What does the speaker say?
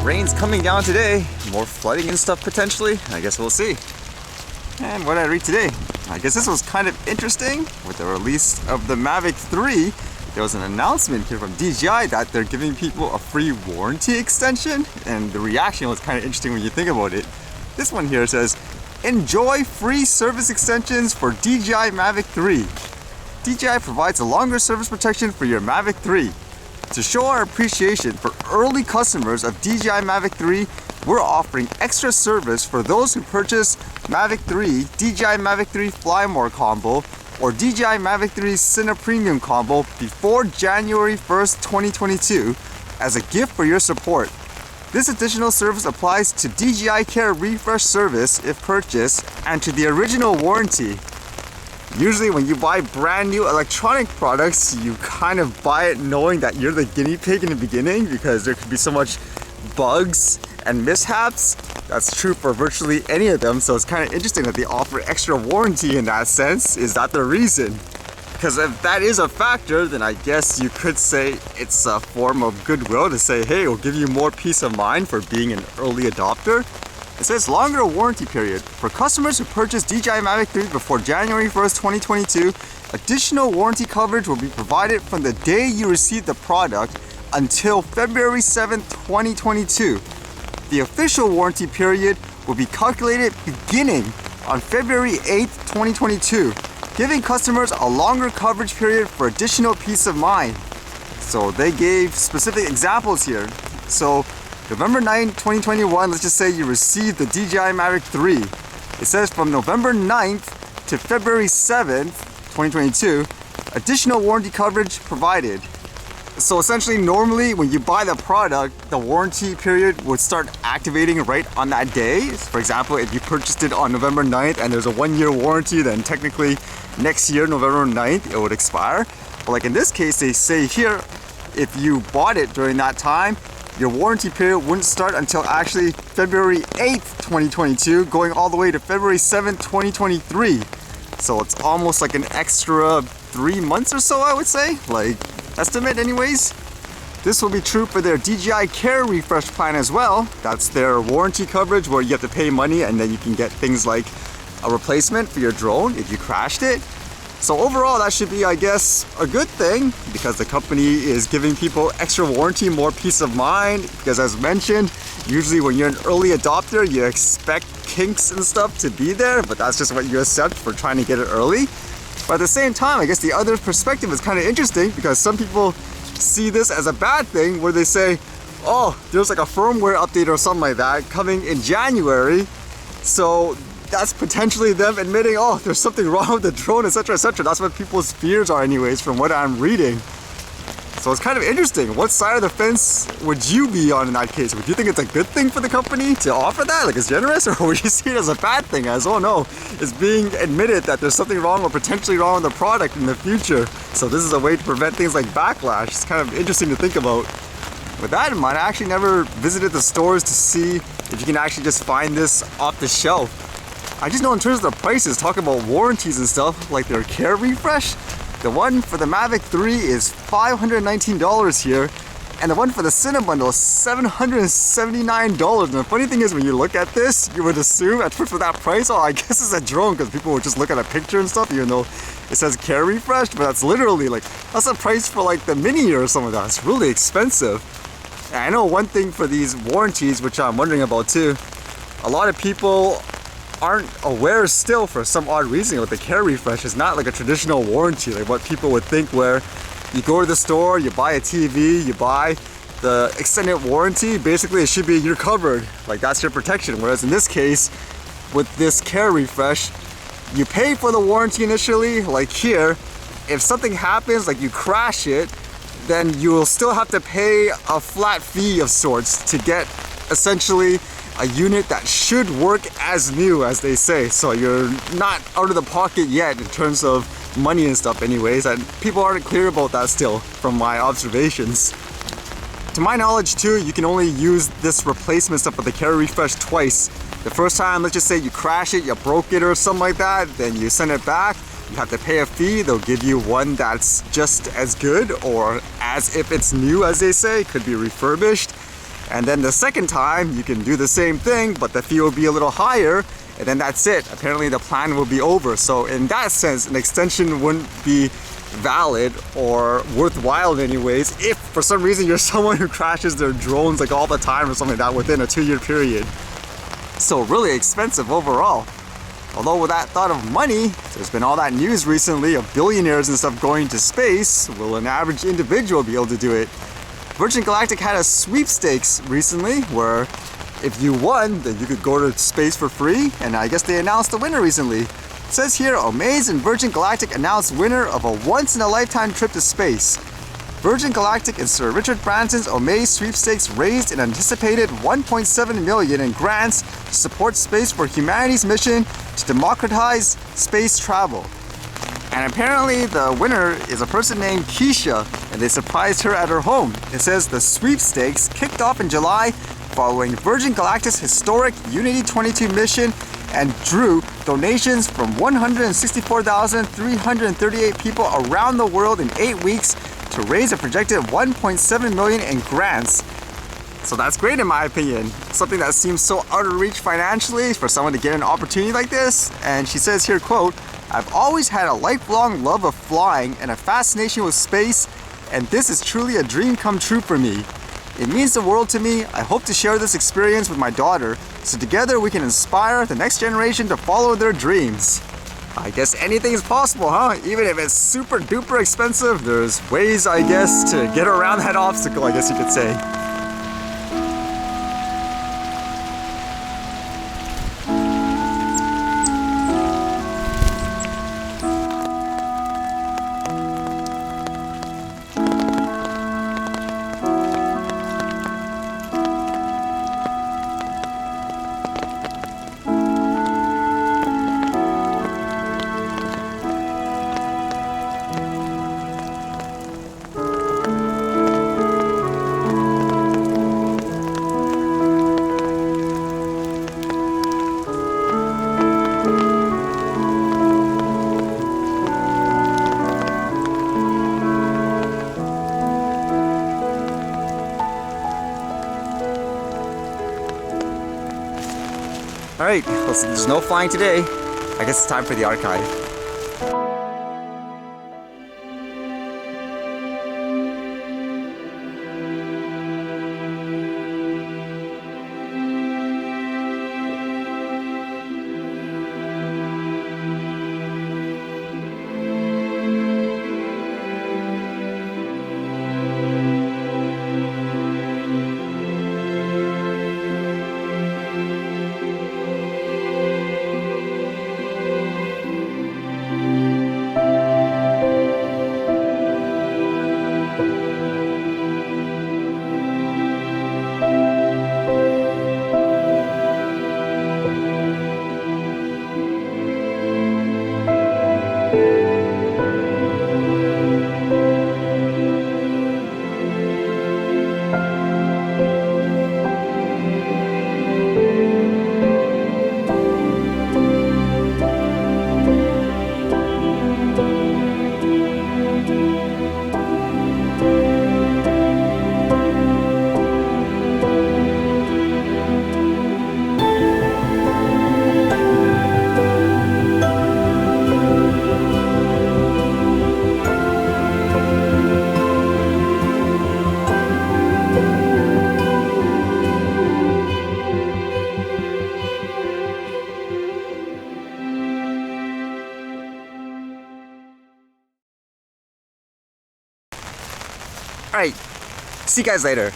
Rain's coming down today, more flooding and stuff potentially. I guess we'll see. And what did I read today? I guess this was kind of interesting. With the release of the Mavic 3, there was an announcement here from DJI that they're giving people a free warranty extension, and the reaction was kind of interesting when you think about it. This one here says, enjoy free service extensions for DJI Mavic 3. DJI provides a longer service protection for your Mavic 3. To show our appreciation for early customers of DJI Mavic 3, we're offering extra service for those who purchase Mavic 3, DJI Mavic 3 Fly More Combo, or DJI Mavic 3 Cine Premium Combo before January 1st, 2022 as a gift for your support. This additional service applies to DJI Care refresh service if purchased and to the original warranty. Usually when you buy brand new electronic products, you kind of buy it knowing that you're the guinea pig in the beginning because there could be so much bugs and mishaps. That's true for virtually any of them, so it's kind of interesting that they offer extra warranty in that sense. Is that the reason? Because if that is a factor, then I guess you could say it's a form of goodwill to say, hey, we'll give you more peace of mind for being an early adopter. It says longer warranty period. For customers who purchase DJI Mavic 3 before January 1st, 2022, additional warranty coverage will be provided from the day you receive the product until February 7th, 2022. The official warranty period will be calculated beginning on February 8th, 2022, giving customers a longer coverage period for additional peace of mind. So they gave specific examples here. So November 9, 2021, let's just say you received the DJI Mavic 3. It says from November 9th to February 7th, 2022, additional warranty coverage provided. So essentially, normally when you buy the product, the warranty period would start activating right on that day. For example, if you purchased it on November 9th and there's a 1-year warranty, then technically next year, November 9th, it would expire. But like in this case, they say here, if you bought it during that time, your warranty period wouldn't start until actually February 8th, 2022, going all the way to February 7th, 2023. So it's almost like an extra 3 months or so, I would say, like estimate anyways. This will be true for their DJI Care refresh plan as well. That's their warranty coverage where you have to pay money and then you can get things like a replacement for your drone if you crashed it. So overall, that should be, I guess, a good thing because the company is giving people extra warranty, more peace of mind. Because as mentioned, usually when you're an early adopter, you expect kinks and stuff to be there, but that's just what you accept for trying to get it early. But at the same time, I guess the other perspective is kind of interesting because some people see this as a bad thing where they say, oh, there's like a firmware update or something like that coming in January. So that's potentially them admitting, oh, there's something wrong with the drone, etc., etc. That's what people's fears are anyways, from what I'm reading. So it's kind of interesting. What side of the fence would you be on in that case? Would you think it's a good thing for the company to offer that, like it's generous, or would you see it as a bad thing, as, oh no, it's being admitted that there's something wrong or potentially wrong with the product in the future? So this is a way to prevent things like backlash. It's kind of interesting to think about. With that in mind, I actually never visited the stores to see if you can actually just find this off the shelf. I just know in terms of the prices, talking about warranties and stuff, like their Care refresh, the one for the Mavic 3 is $519 here, and the one for the Cine bundle is $779. And the funny thing is, when you look at this, you would assume at first for that price, oh, I guess it's a drone, because people would just look at a picture and stuff, even though it says Care refresh, but that's literally like, that's the price for like the Mini or something like that. It's really expensive. And I know one thing for these warranties, which I'm wondering about too, a lot of people aren't aware still for some odd reason with the Care refresh is not like a traditional warranty, like what people would think, where you go to the store, you buy a TV, you buy the extended warranty, basically it should be you're covered, like that's your protection. Whereas in this case, with this Care refresh, you pay for the warranty initially, like here, if something happens, like you crash it, then you will still have to pay a flat fee of sorts to get essentially a unit that should work as new, as they say. So you're not out of the pocket yet in terms of money and stuff anyways, and people aren't clear about that still from my observations. To my knowledge too, you can only use this replacement stuff for the Care refresh twice. The first time, let's just say you crash it, you broke it or something like that, then you send it back, you have to pay a fee. They'll give you one that's just as good or as if it's new, as they say, could be refurbished. And then the second time, you can do the same thing, but the fee will be a little higher, and then that's it. Apparently the plan will be over. So in that sense, an extension wouldn't be valid or worthwhile in any ways if for some reason you're someone who crashes their drones like all the time or something like that within a 2-year period. So really expensive overall. Although with that thought of money, there's been all that news recently of billionaires and stuff going to space. Will an average individual be able to do it? Virgin Galactic had a sweepstakes recently where if you won, then you could go to space for free, and I guess they announced the winner recently. It says here, Omaze and Virgin Galactic announced winner of a once-in-a-lifetime trip to space. Virgin Galactic and Sir Richard Branson's Omaze sweepstakes raised an anticipated $1.7 million in grants to support Space for Humanity's mission to democratize space travel. And apparently the winner is a person named Keisha, and they surprised her at her home. It says the sweepstakes kicked off in July following Virgin Galactic's historic Unity 22 mission and drew donations from 164,338 people around the world in 8 weeks to raise a projected $1.7 million in grants. So that's great in my opinion. Something that seems so out of reach financially for someone to get an opportunity like this. And she says here, quote, "I've always had a lifelong love of flying and a fascination with space, and this is truly a dream come true for me. It means the world to me. I hope to share this experience with my daughter, so together we can inspire the next generation to follow their dreams." I guess anything is possible, huh? Even if it's super duper expensive, there's ways, I guess, to get around that obstacle, I guess you could say. Alright, well, there's no flying today. I guess it's time for the archive. Alright, see you guys later.